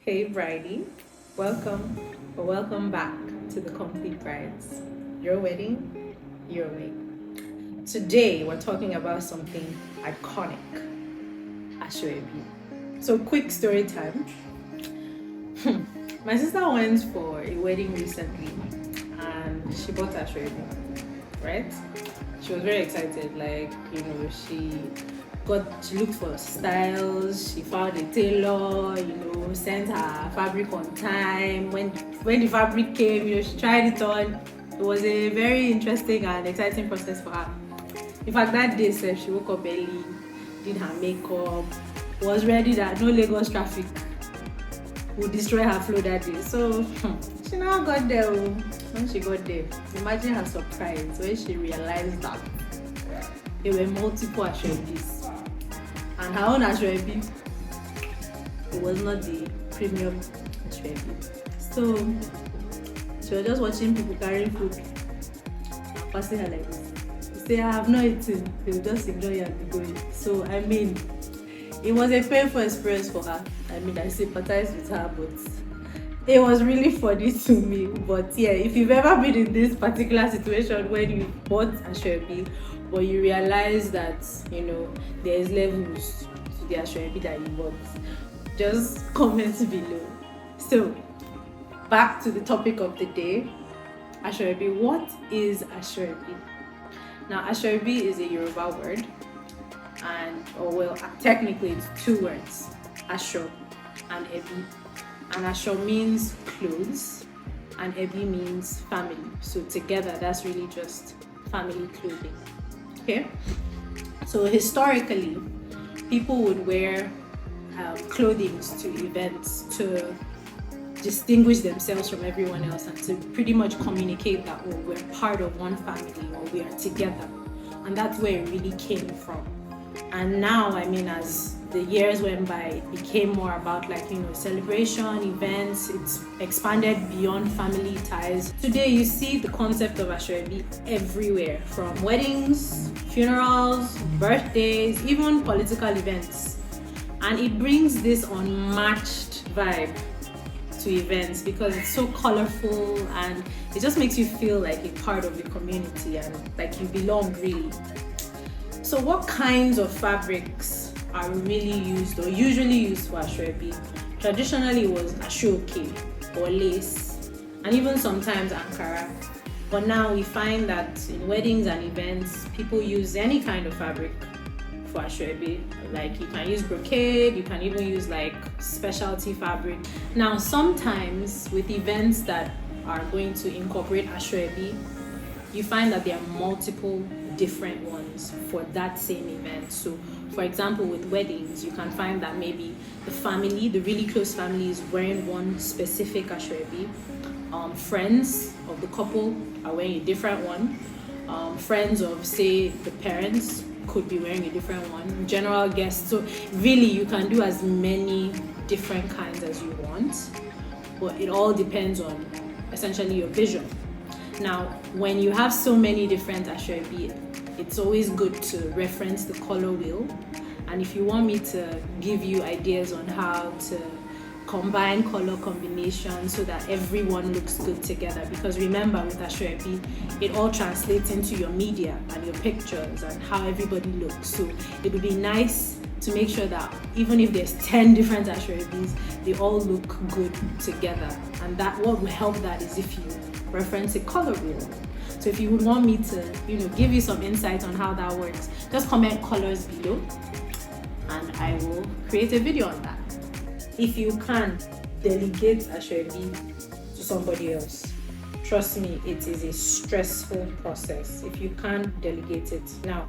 Hey Bridie, welcome or welcome back to the Complete Brides. Your wedding, your way. Today we're talking about something iconic, Asoebi. So quick story time. My sister went for a wedding recently and she bought Asoebi, right? She was very excited, she looked for styles, she found a tailor, sent her fabric on time. When the fabric came, she tried it on. It was a very interesting and exciting process for her. In fact, that day she woke up early, did her makeup, was ready that no Lagos traffic would destroy her flow that day. So she now got there. When she got there, imagine her surprise when she realized that there were multiple Asoebis. And her own Asoebi, it was not the premium Asoebi. So she was just watching people carrying food and passing her like this. You say, I have not eaten, they will just ignore you and be going. So it was a painful experience for her. I sympathize with her, but it was really funny to me. But yeah, if you've ever been in this particular situation when you bought Asoebi, but you realize that there's levels to the Asoebi that you bought, just comment below. So back to the topic of the day, Asoebi. What is Asoebi? Now Asoebi is a Yoruba word, technically it's two words, Aso and Ebi. And Aso means clothes and Ebi means family. So together that's really just family clothing. Okay, so historically, people would wear clothing to events to distinguish themselves from everyone else and to pretty much communicate that we're part of one family or we are together, and that's where it really came from. And now, as the years went by, it became more about celebration, events. It's expanded beyond family ties. Today, you see the concept of Asoebi everywhere, from weddings, funerals, birthdays, even political events. And it brings this unmatched vibe to events because it's so colorful and it just makes you feel like a part of the community and like you belong really. So what kinds of fabrics are really used or usually used for Asoebi? Traditionally it was ashoke or lace and even sometimes Ankara. But now we find that in weddings and events, people use any kind of fabric for Asoebi. Like you can use brocade, you can even use specialty fabric. Now sometimes with events that are going to incorporate Asoebi, you find that there are multiple different ones for that same event. So for example, with weddings, you can find that maybe the really close family is wearing one specific Asoebi. Friends of the couple are wearing a different one. Friends of, say, the parents could be wearing a different one. General guests. So really, you can do as many different kinds as you want, but it all depends on essentially your vision. Now, when you have so many different Asoebi, it's always good to reference the color wheel. And if you want me to give you ideas on how to combine color combinations so that everyone looks good together, because remember with Asoebi, it all translates into your media and your pictures and how everybody looks. So it would be nice to make sure that even if there's 10 different Asoebis, they all look good together. And that what will help that is if you reference a color wheel. So if you would want me to, give you some insight on how that works, just comment colors below and I will create a video on that. If you can't delegate Asoebi to somebody else, trust me, it is a stressful process if you can't delegate it. Now,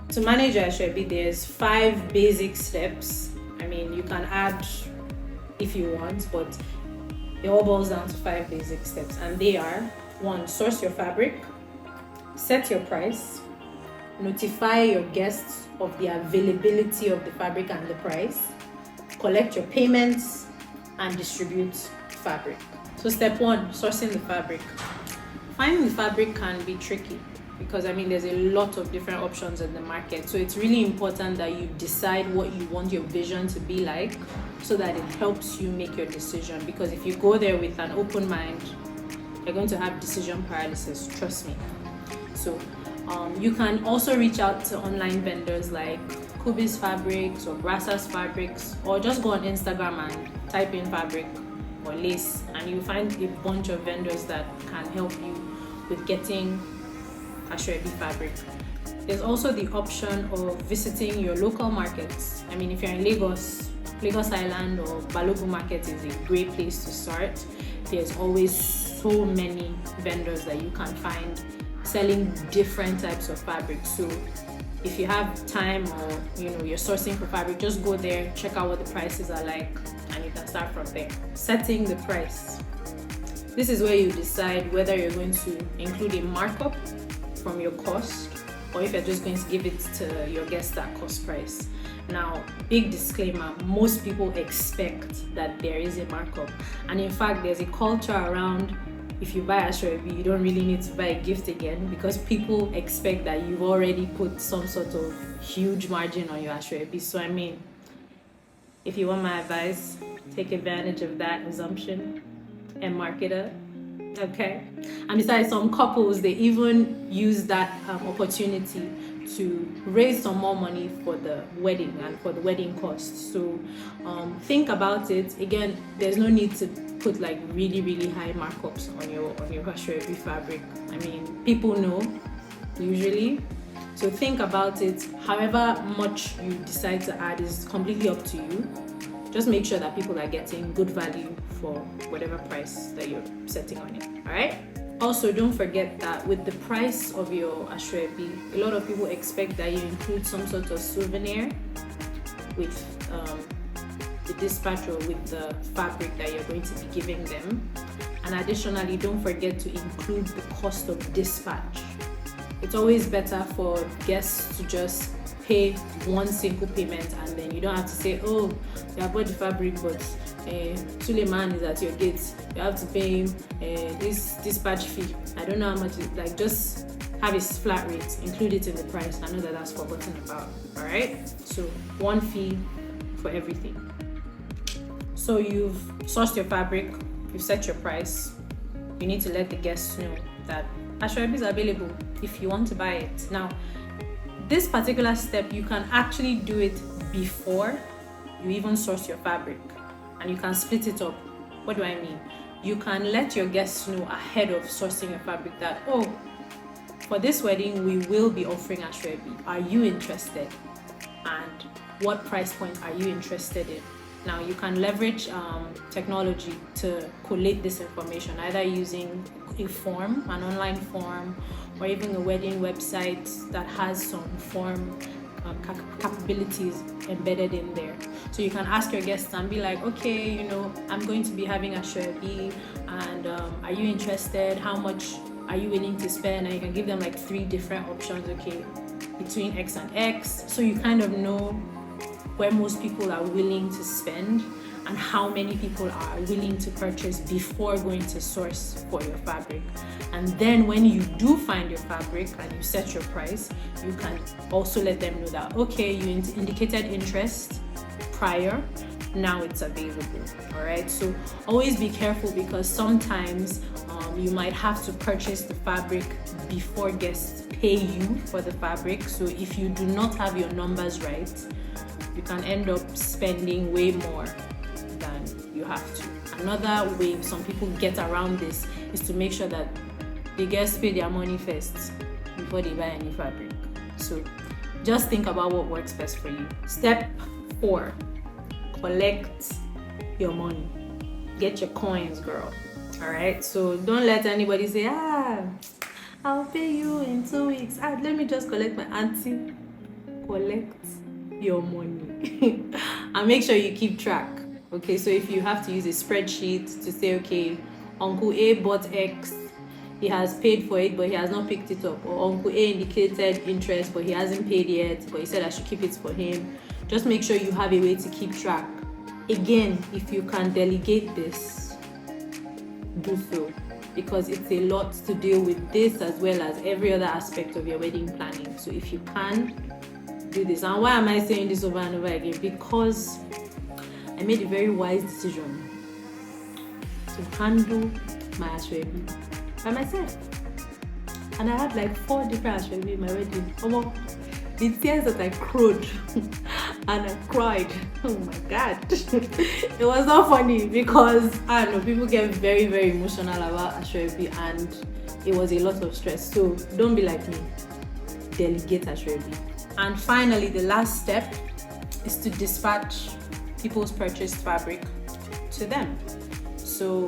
to manage your Asoebi, there's 5 basic steps. You can add if you want, but it all boils down to 5 basic steps, and they are: 1, source your fabric, set your price, notify your guests of the availability of the fabric and the price, collect your payments, and distribute fabric. So step 1, sourcing the fabric. Finding the fabric can be tricky because there's a lot of different options in the market. So it's really important that you decide what you want your vision to be like so that it helps you make your decision. Because if you go there with an open mind, you're going to have decision paralysis, trust me. So you can also reach out to online vendors like Kubis Fabrics or Brassas Fabrics, or just go on Instagram and type in fabric or lace, and you'll find a bunch of vendors that can help you with getting Asoebi fabric. There's also the option of visiting your local markets. I mean, if you're in Lagos Island or Balogun Market is a great place to start. There's always so many vendors that you can find selling different types of fabric. So if you have time, or you're sourcing for fabric, just go there, check out what the prices are like, and you can start from there. Setting the price. This is where you decide whether you're going to include a markup from your cost, or if you're just going to give it to your guests at cost price. Now, big disclaimer, most people expect that there is a markup, and in fact there's a culture around, if you buy Asoebi, you don't really need to buy a gift again, because people expect that you've already put some sort of huge margin on your Asoebi. So I mean, if you want my advice, take advantage of that assumption and mark it up. Okay. And besides, some couples, they even use that opportunity to raise some more money for the wedding and for the wedding costs. So think about it. Again, there's no need to put like really high markups on your Asoebi fabric. I mean, people know usually. So think about it. However much you decide to add is completely up to you. Just make sure that people are getting good value for whatever price that you're setting on it. All right. Also, don't forget that with the price of your Asoebi, a lot of people expect that you include some sort of souvenir with the dispatch or with the fabric that you're going to be giving them. And additionally, don't forget to include the cost of dispatch. It's always better for guests to just pay one single payment, and then you don't have to say, oh, you have bought the fabric, but Suleiman is at your gate, you have to pay him this dispatch fee. I don't know how much it's like. Just have a flat rate, include it in the price. I know that that's forgotten about. All right, so one fee for everything. So you've sourced your fabric, you've set your price. You need to let the guests know that Asoebi is available if you want to buy it. Now, this particular step, you can actually do it before you even source your fabric, and you can split it up. What do I mean? You can let your guests know ahead of sourcing your fabric that, oh, for this wedding, we will be offering Asoebi. Are you interested? And what price point are you interested in? Now, you can leverage technology to collate this information, either using a form, an online form, or even a wedding website that has some form capabilities embedded in there. So you can ask your guests and be like, okay, I'm going to be having Asoebi, and are you interested? How much are you willing to spend? And you can give them like 3 different options, okay, between X and X. So you kind of know where most people are willing to spend and how many people are willing to purchase before going to source for your fabric. And then when you do find your fabric and you set your price, you can also let them know that, okay, you indicated interest prior, now it's available. All right, so always be careful, because sometimes you might have to purchase the fabric before guests pay you for the fabric. So if you do not have your numbers right, you can end up spending way more than you have to. Another way some people get around this is to make sure that the guests pay their money first before they buy any fabric. So just think about what works best for you. Step 4, collect your money. Get your coins, girl. All right, so don't let anybody say, I'll pay you in 2 weeks. Let me just collect my auntie. Collect your money and make sure you keep track. Okay, so if you have to use a spreadsheet to say, okay, Uncle A bought X, he has paid for it but he has not picked it up, or Uncle A indicated interest but he hasn't paid yet, but he said I should keep it for him. Just make sure you have a way to keep track. Again, if you can delegate this, do so, because it's a lot to deal with this as well as every other aspect of your wedding planning. So if you can, do this. And why am I saying this over and over again? Because I made a very wise decision to handle my Asoebi by myself. And I had like 4 different Asoebi in my wedding. The tears that I cried and I cried. Oh my god. It was not funny because I don't know, people get very, very emotional about Asoebi and it was a lot of stress. So don't be like me. Delegate Asoebi. And finally, the last step is to dispatch people's purchased fabric to them. So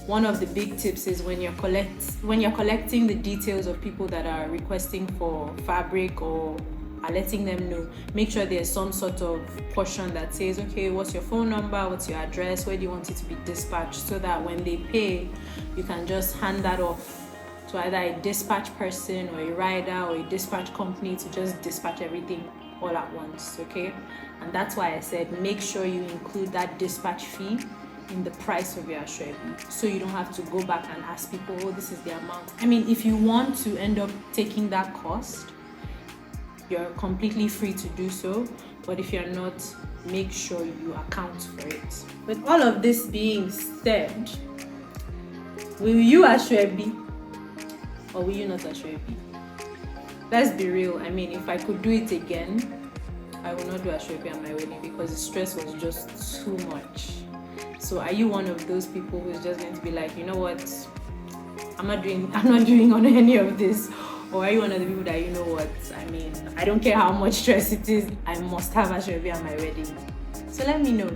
one of the big tips is when you're collecting the details of people that are requesting for fabric or are letting them know, make sure there's some sort of portion that says, okay, what's your phone number, what's your address, where do you want it to be dispatched, so that when they pay, you can just hand that off to either a dispatch person or a rider or a dispatch company to just dispatch everything all at once, okay? And that's why I said make sure you include that dispatch fee in the price of your Asoebi, so you don't have to go back and ask people, oh, this is the amount. I mean, if you want to end up taking that cost, you're completely free to do so, but if you're not, make sure you account for it. With all of this being said, will you Asoebi or will you not Asoebi? Let's be real. I mean, if I could do it again, I will not do Asoebi at my wedding because the stress was just too much. So are you one of those people who's just going to be like, you know what, I'm not doing on any of this? Or are you one of the people that, you know what, I mean, I don't care how much stress it is, I must have Asoebi at my wedding? So let me know.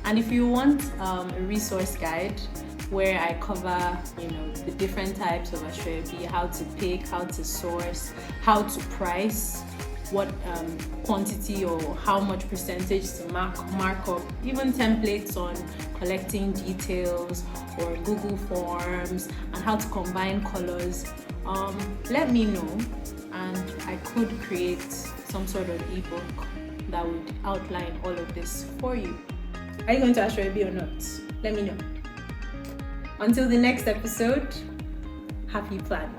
And if you want a resource guide where I cover, you know, the different types of Asoebi, how to pick, how to source, how to price, what quantity or how much percentage to mark up, even templates on collecting details or Google Forms, and how to combine colors, let me know, and I could create some sort of ebook that would outline all of this for you. Are you going to Asoebi or not? Let me know. Until the next episode, happy planning.